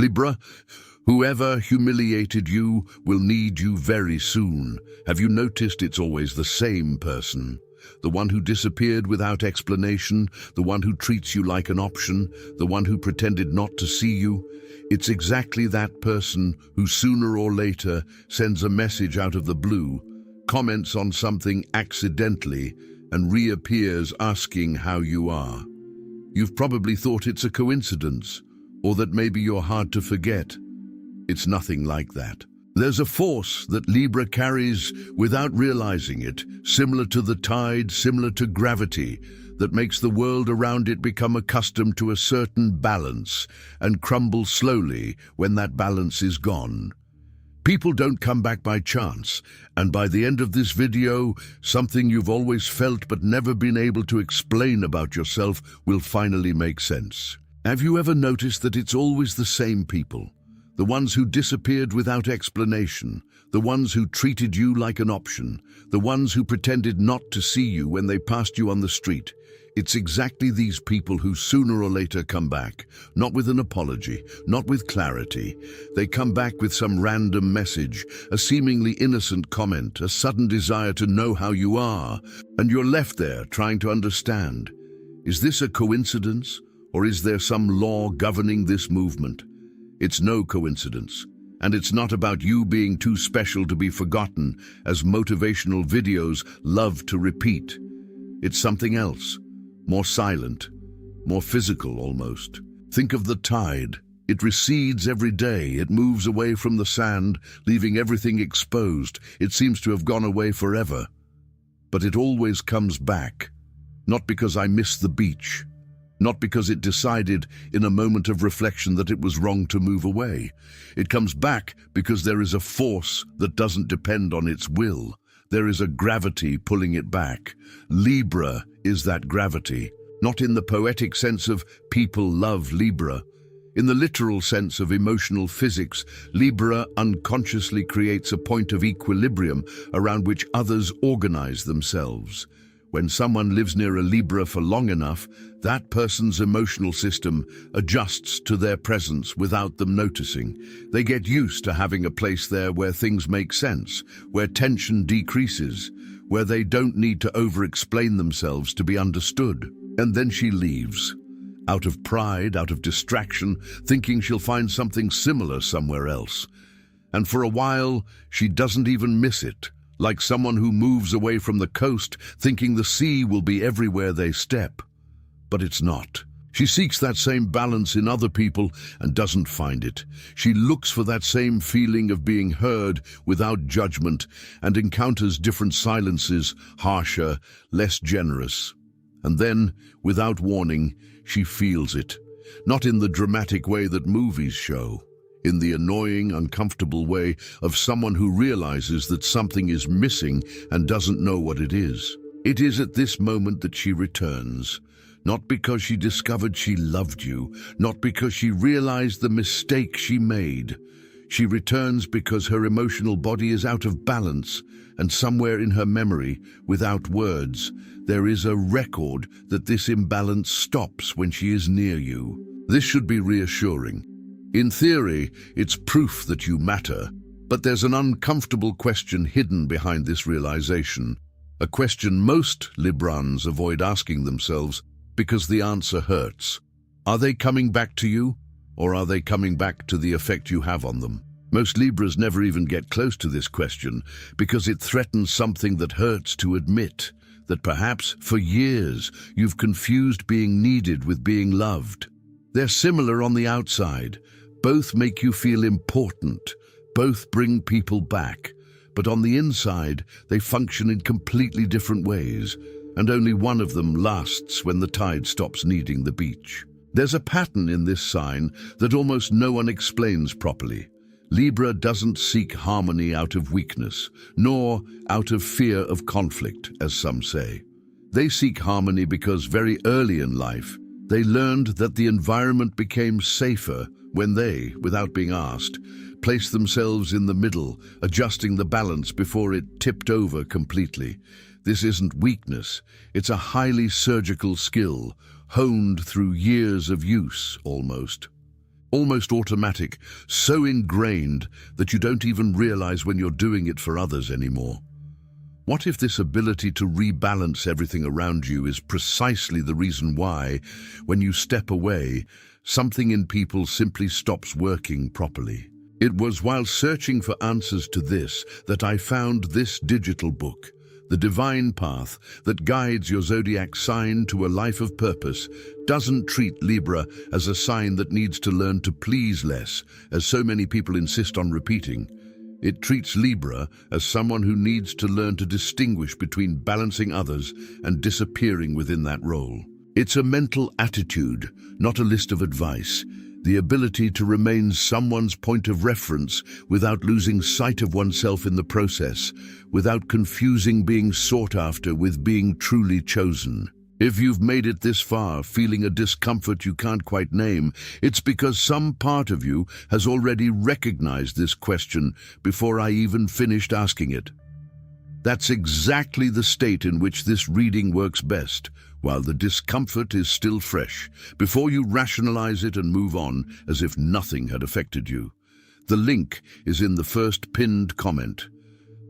Libra, whoever humiliated you will need you very soon. Have you noticed it's always the same person? The one who disappeared without explanation, the one who treats you like an option, the one who pretended not to see you. It's exactly that person who sooner or later sends a message out of the blue, comments on something accidentally, and reappears asking how you are. You've probably thought it's a coincidence, or that maybe you're hard to forget. It's nothing like that. There's a force that Libra carries without realizing it, similar to the tide, similar to gravity, that makes the world around it become accustomed to a certain balance and crumble slowly when that balance is gone. People don't come back by chance, and by the end of this video, something you've always felt but never been able to explain about yourself will finally make sense. Have you ever noticed that it's always the same people? The ones who disappeared without explanation, the ones who treated you like an option, the ones who pretended not to see you when they passed you on the street. It's exactly these people who sooner or later come back, not with an apology, not with clarity. They come back with some random message, a seemingly innocent comment, a sudden desire to know how you are, and you're left there trying to understand. Is this a coincidence, or is there some law governing this movement? It's no coincidence, and it's not about you being too special to be forgotten, as motivational videos love to repeat. It's something else, more silent, more physical almost. Think of the tide. It recedes every day. It moves away from the sand, leaving everything exposed. It seems to have gone away forever. But it always comes back, not because I miss the beach, not because it decided in a moment of reflection that it was wrong to move away. It comes back because there is a force that doesn't depend on its will. There is a gravity pulling it back. Libra is that gravity, not in the poetic sense of people love Libra. In the literal sense of emotional physics, Libra unconsciously creates a point of equilibrium around which others organize themselves. When someone lives near a Libra for long enough, that person's emotional system adjusts to their presence without them noticing. They get used to having a place there where things make sense, where tension decreases, where they don't need to over-explain themselves to be understood. And then she leaves, out of pride, out of distraction, thinking she'll find something similar somewhere else. And for a while, she doesn't even miss it. Like someone who moves away from the coast, thinking the sea will be everywhere they step. But it's not. She seeks that same balance in other people and doesn't find it. She looks for that same feeling of being heard without judgment and encounters different silences, harsher, less generous. And then, without warning, she feels it. Not in the dramatic way that movies show. In the annoying, uncomfortable way of someone who realizes that something is missing and doesn't know what it is. It is at this moment that she returns, not because she discovered she loved you, not because she realized the mistake she made. She returns because her emotional body is out of balance, and somewhere in her memory, without words, there is a record that this imbalance stops when she is near you. This should be reassuring. In theory, it's proof that you matter, but there's an uncomfortable question hidden behind this realization, a question most Librans avoid asking themselves because the answer hurts. Are they coming back to you, or are they coming back to the effect you have on them? Most Libras never even get close to this question because it threatens something that hurts to admit, that perhaps for years you've confused being needed with being loved. They're similar on the outside. Both make you feel important, both bring people back, but on the inside they function in completely different ways, and only one of them lasts when the tide stops needing the beach. There's a pattern in this sign that almost no one explains properly. Libra doesn't seek harmony out of weakness, nor out of fear of conflict, as some say. They seek harmony because very early in life, they learned that the environment became safer when they, without being asked, placed themselves in the middle, adjusting the balance before it tipped over completely. This isn't weakness, it's a highly surgical skill, honed through years of use, almost. almost automatic, so ingrained that you don't even realize when you're doing it for others anymore. What if this ability to rebalance everything around you is precisely the reason why, when you step away, something in people simply stops working properly? It was while searching for answers to this that I found this digital book, The Divine Path That Guides Your Zodiac Sign to a Life of Purpose. Doesn't treat Libra as a sign that needs to learn to please less, as so many people insist on repeating. It treats Libra as someone who needs to learn to distinguish between balancing others and disappearing within that role. It's a mental attitude, not a list of advice. The ability to remain someone's point of reference without losing sight of oneself in the process, without confusing being sought after with being truly chosen. If you've made it this far, feeling a discomfort you can't quite name, it's because some part of you has already recognized this question before I even finished asking it. That's exactly the state in which this reading works best, while the discomfort is still fresh, before you rationalize it and move on as if nothing had affected you. The link is in the first pinned comment.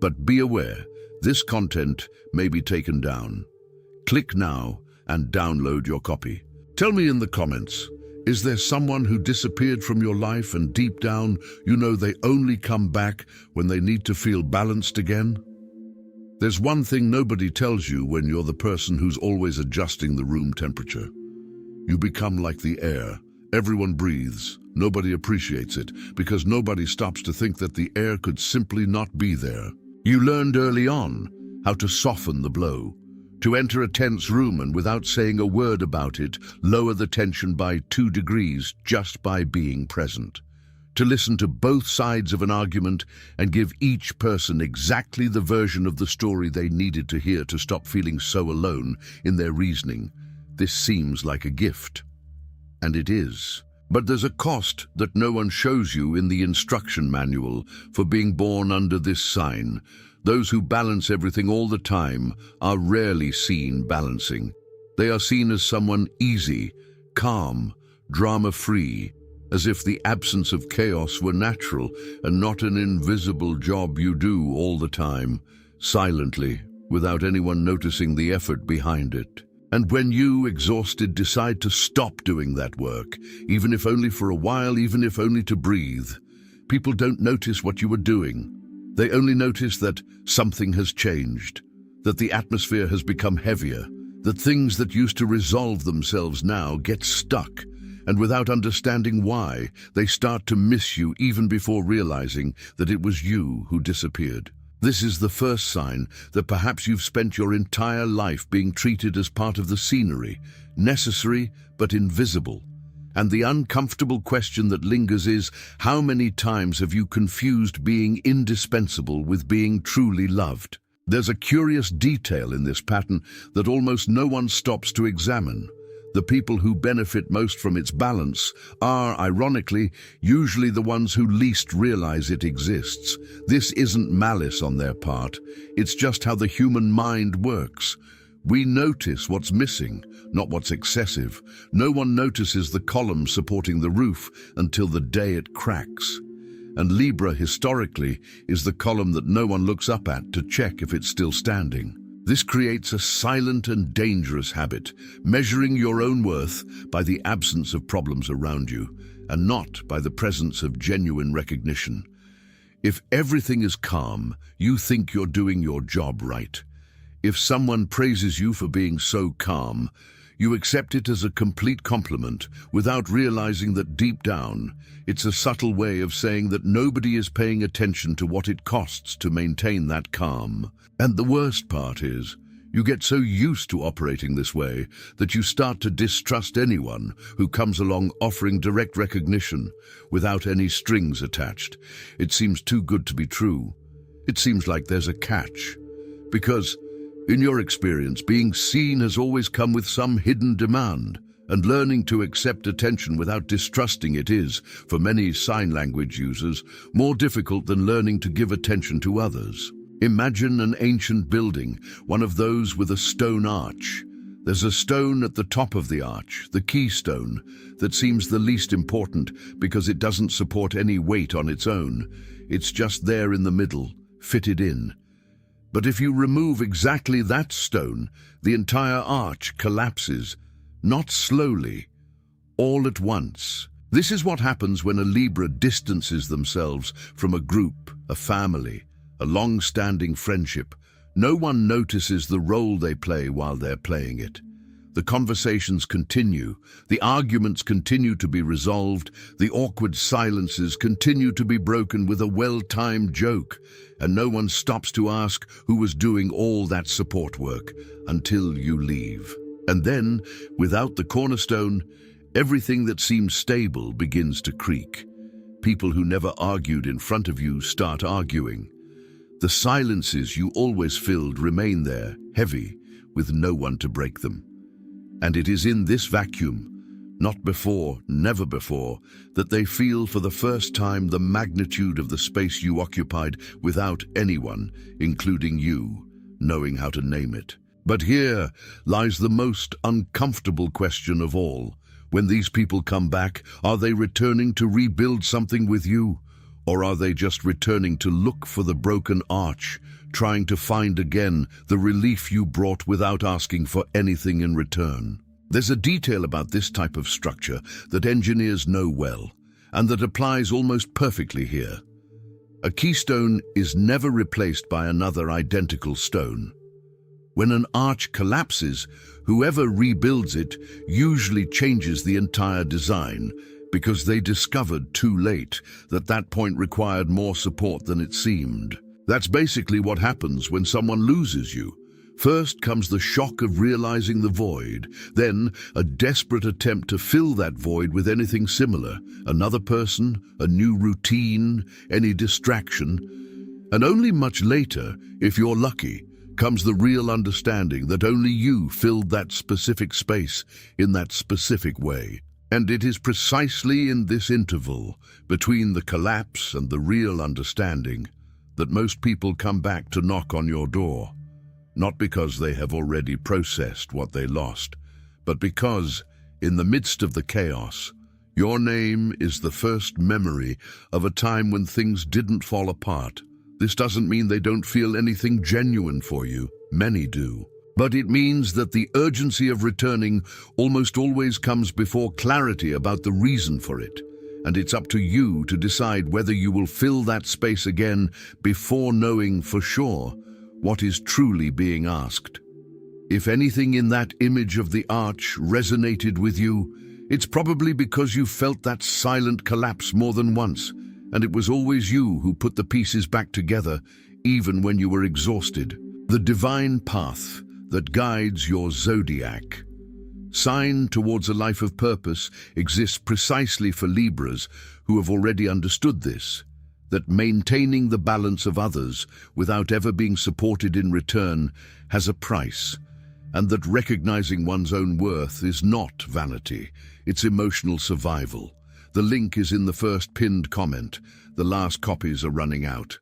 But be aware, this content may be taken down. Click now and download your copy. Tell me in the comments, is there someone who disappeared from your life and deep down you know they only come back when they need to feel balanced again? There's one thing nobody tells you when you're the person who's always adjusting the room temperature. You become like the air. Everyone breathes. Nobody appreciates it because nobody stops to think that the air could simply not be there. You learned early on how to soften the blow, to enter a tense room and without saying a word about it, lower the tension by 2 degrees just by being present. To listen to both sides of an argument and give each person exactly the version of the story they needed to hear to stop feeling so alone in their reasoning. This seems like a gift. And it is. But there's a cost that no one shows you in the instruction manual for being born under this sign. Those who balance everything all the time are rarely seen balancing. They are seen as someone easy, calm, drama-free, as if the absence of chaos were natural and not an invisible job you do all the time, silently, without anyone noticing the effort behind it. And when you, exhausted, decide to stop doing that work, even if only for a while, even if only to breathe, people don't notice what you were doing. They only notice that something has changed, that the atmosphere has become heavier, that things that used to resolve themselves now get stuck, and without understanding why, they start to miss you even before realizing that it was you who disappeared. This is the first sign that perhaps you've spent your entire life being treated as part of the scenery, necessary but invisible. And the uncomfortable question that lingers is, how many times have you confused being indispensable with being truly loved? There's a curious detail in this pattern that almost no one stops to examine. The people who benefit most from its balance are, ironically, usually the ones who least realize it exists. This isn't malice on their part. It's just how the human mind works. We notice what's missing, not what's excessive. No one notices the column supporting the roof until the day it cracks. And Libra, historically, is the column that no one looks up at to check if it's still standing. This creates a silent and dangerous habit, measuring your own worth by the absence of problems around you, and not by the presence of genuine recognition. If everything is calm, you think you're doing your job right. If someone praises you for being so calm, you accept it as a complete compliment without realizing that deep down, it's a subtle way of saying that nobody is paying attention to what it costs to maintain that calm. And the worst part is, you get so used to operating this way that you start to distrust anyone who comes along offering direct recognition without any strings attached. It seems too good to be true. It seems like there's a catch. Because, in your experience, being seen has always come with some hidden demand, and learning to accept attention without distrusting it is, for many sign language users, more difficult than learning to give attention to others. Imagine an ancient building, one of those with a stone arch. There's a stone at the top of the arch, the keystone, that seems the least important because it doesn't support any weight on its own. It's just there in the middle, fitted in. But if you remove exactly that stone, the entire arch collapses, not slowly, all at once. This is what happens when a Libra distances themselves from a group, a family, a long-standing friendship. No one notices the role they play while they're playing it. The conversations continue, the arguments continue to be resolved, the awkward silences continue to be broken with a well-timed joke, and no one stops to ask who was doing all that support work until you leave. And then, without the cornerstone, everything that seems stable begins to creak. People who never argued in front of you start arguing. The silences you always filled remain there, heavy, with no one to break them. And it is in this vacuum, not before, never before, that they feel for the first time the magnitude of the space you occupied without anyone, including you, knowing how to name it. But here lies the most uncomfortable question of all. When these people come back, are they returning to rebuild something with you? Or are they just returning to look for the broken arch, trying to find again the relief you brought without asking for anything in return? There's a detail about this type of structure that engineers know well, and that applies almost perfectly here. A keystone is never replaced by another identical stone. When an arch collapses, whoever rebuilds it usually changes the entire design, because they discovered too late that that point required more support than it seemed. That's basically what happens when someone loses you. First comes the shock of realizing the void, then a desperate attempt to fill that void with anything similar, another person, a new routine, any distraction. And only much later, if you're lucky, comes the real understanding that only you filled that specific space in that specific way. And it is precisely in this interval, between the collapse and the real understanding, that most people come back to knock on your door. Not because they have already processed what they lost, but because, in the midst of the chaos, your name is the first memory of a time when things didn't fall apart. This doesn't mean they don't feel anything genuine for you. Many do. But it means that the urgency of returning almost always comes before clarity about the reason for it, and it's up to you to decide whether you will fill that space again before knowing for sure what is truly being asked. If anything in that image of the arch resonated with you, it's probably because you felt that silent collapse more than once, and it was always you who put the pieces back together, even when you were exhausted. The divine path that guides your zodiac, sign towards a life of purpose, exists precisely for Libras who have already understood this, that maintaining the balance of others without ever being supported in return has a price, and that recognizing one's own worth is not vanity, it's emotional survival. The link is in the first pinned comment. The last copies are running out.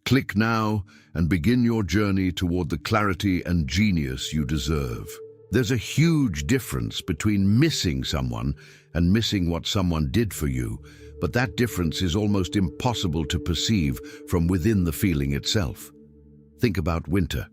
Click now and begin your journey toward the clarity and genius you deserve. There's a huge difference between missing someone and missing what someone did for you, but that difference is almost impossible to perceive from within the feeling itself. Think about winter.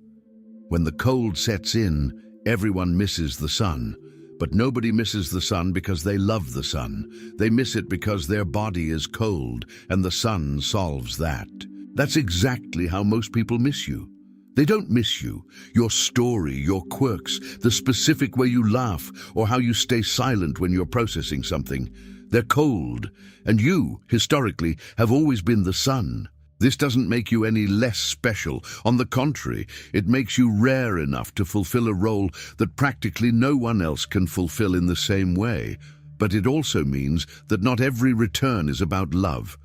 When the cold sets in, everyone misses the sun, but nobody misses the sun because they love the sun. They miss it because their body is cold, and the sun solves that. That's exactly how most people miss you. They don't miss you, your story, your quirks, the specific way you laugh, or how you stay silent when you're processing something. They're cold, and you, historically, have always been the sun. This doesn't make you any less special. On the contrary, it makes you rare enough to fulfill a role that practically no one else can fulfill in the same way. But it also means that not every return is about love.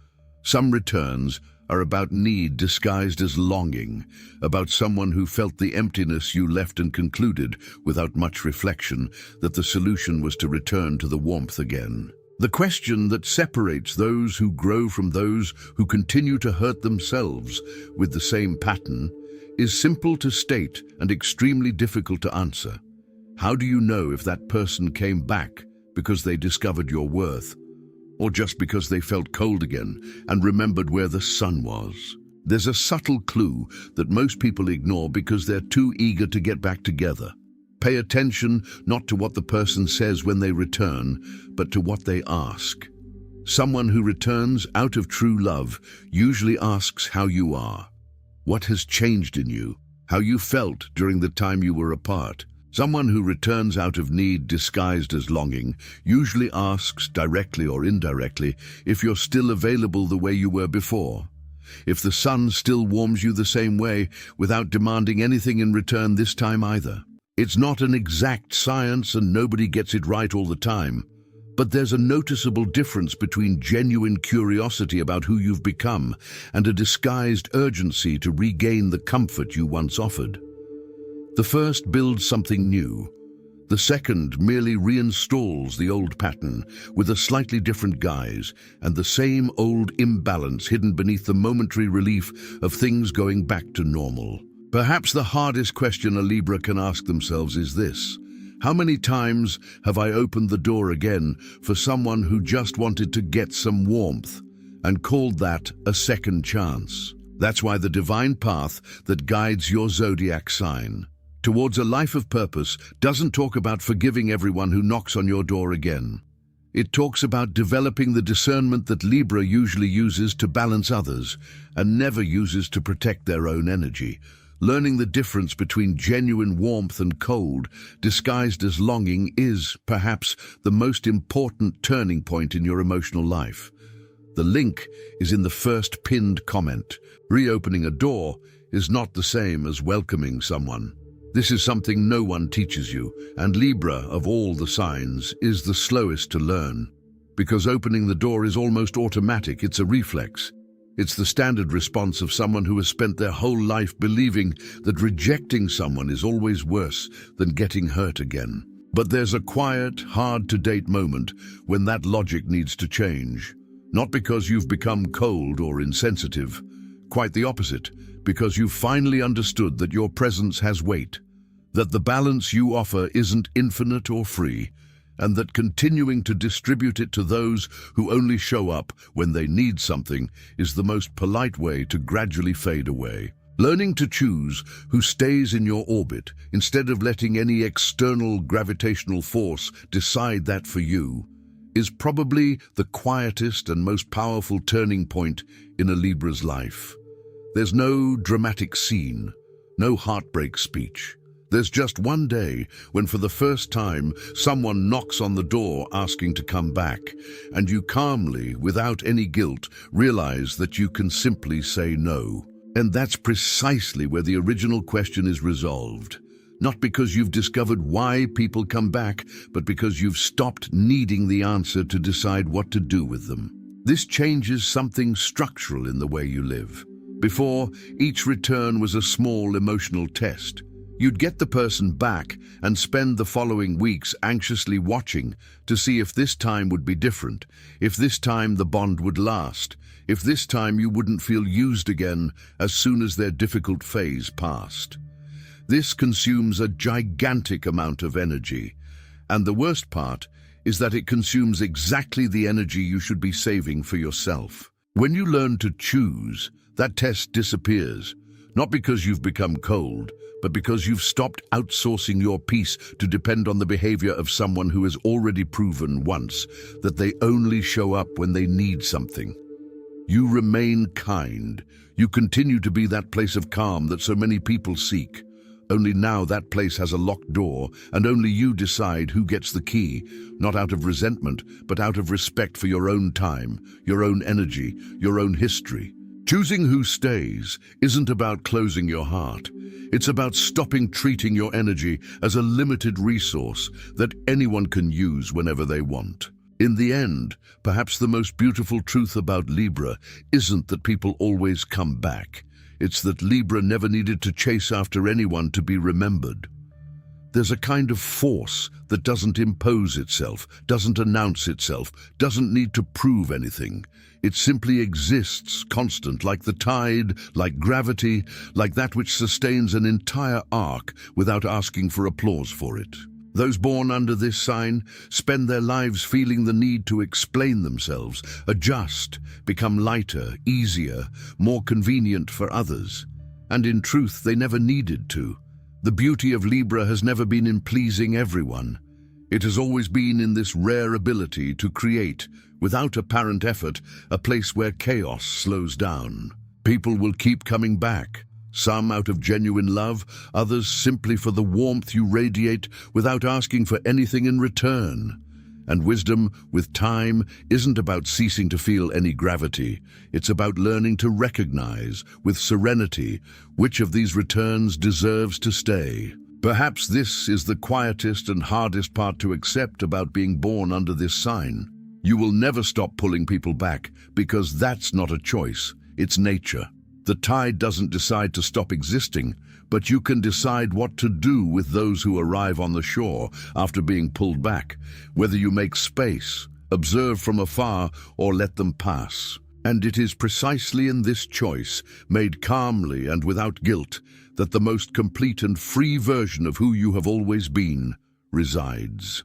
Some returns are about need disguised as longing, about someone who felt the emptiness you left and concluded, without much reflection, that the solution was to return to the warmth again. The question that separates those who grow from those who continue to hurt themselves with the same pattern is simple to state and extremely difficult to answer. How do you know if that person came back because they discovered your worth, or just because they felt cold again and remembered where the sun was? There's a subtle clue that most people ignore because they're too eager to get back together. Pay attention not to what the person says when they return, but to what they ask. Someone who returns out of true love usually asks how you are, what has changed in you, how you felt during the time you were apart. Someone who returns out of need disguised as longing usually asks, directly or indirectly, if you're still available the way you were before. If the sun still warms you the same way without demanding anything in return this time either. It's not an exact science and nobody gets it right all the time, but there's a noticeable difference between genuine curiosity about who you've become and a disguised urgency to regain the comfort you once offered. The first builds something new. The second merely reinstalls the old pattern with a slightly different guise and the same old imbalance hidden beneath the momentary relief of things going back to normal. Perhaps the hardest question a Libra can ask themselves is this: how many times have I opened the door again for someone who just wanted to get some warmth and called that a second chance? That's why the divine path that guides your zodiac sign towards a life of purpose doesn't talk about forgiving everyone who knocks on your door again. It talks about developing the discernment that Libra usually uses to balance others and never uses to protect their own energy. Learning the difference between genuine warmth and cold, disguised as longing, is, perhaps, the most important turning point in your emotional life. The link is in the first pinned comment. Reopening a door is not the same as welcoming someone. This is something no one teaches you, and Libra, of all the signs, is the slowest to learn. Because opening the door is almost automatic, it's a reflex. It's the standard response of someone who has spent their whole life believing that rejecting someone is always worse than getting hurt again. But there's a quiet, hard-to-date moment when that logic needs to change. Not because you've become cold or insensitive. Quite the opposite, because you've finally understood that your presence has weight, that the balance you offer isn't infinite or free, and that continuing to distribute it to those who only show up when they need something is the most polite way to gradually fade away. Learning to choose who stays in your orbit instead of letting any external gravitational force decide that for you is probably the quietest and most powerful turning point in a Libra's life. There's no dramatic scene, no heartbreak speech. There's just one day when for the first time someone knocks on the door asking to come back, and you calmly, without any guilt, realize that you can simply say no. And that's precisely where the original question is resolved. Not because you've discovered why people come back, but because you've stopped needing the answer to decide what to do with them. This changes something structural in the way you live. Before, each return was a small emotional test. You'd get the person back and spend the following weeks anxiously watching to see if this time would be different, if this time the bond would last, if this time you wouldn't feel used again as soon as their difficult phase passed. This consumes a gigantic amount of energy, and the worst part is that it consumes exactly the energy you should be saving for yourself. When you learn to choose, that test disappears, not because you've become cold, but because you've stopped outsourcing your peace to depend on the behavior of someone who has already proven once that they only show up when they need something. You remain kind. You continue to be that place of calm that so many people seek. Only now that place has a locked door, and only you decide who gets the key, not out of resentment, but out of respect for your own time, your own energy, your own history. Choosing who stays isn't about closing your heart. It's about stopping treating your energy as a limited resource that anyone can use whenever they want. In the end, perhaps the most beautiful truth about Libra isn't that people always come back. It's that Libra never needed to chase after anyone to be remembered. There's a kind of force that doesn't impose itself, doesn't announce itself, doesn't need to prove anything. It simply exists, constant, like the tide, like gravity, like that which sustains an entire arc without asking for applause for it. Those born under this sign spend their lives feeling the need to explain themselves, adjust, become lighter, easier, more convenient for others. And in truth, they never needed to. The beauty of Libra has never been in pleasing everyone. It has always been in this rare ability to create, without apparent effort, a place where chaos slows down. People will keep coming back. Some out of genuine love, others simply for the warmth you radiate without asking for anything in return. And wisdom, with time, isn't about ceasing to feel any gravity. It's about learning to recognize, with serenity, which of these returns deserves to stay. Perhaps this is the quietest and hardest part to accept about being born under this sign. You will never stop pulling people back, because that's not a choice, it's nature. The tide doesn't decide to stop existing, but you can decide what to do with those who arrive on the shore after being pulled back, whether you make space, observe from afar, or let them pass. And it is precisely in this choice, made calmly and without guilt, that the most complete and free version of who you have always been resides.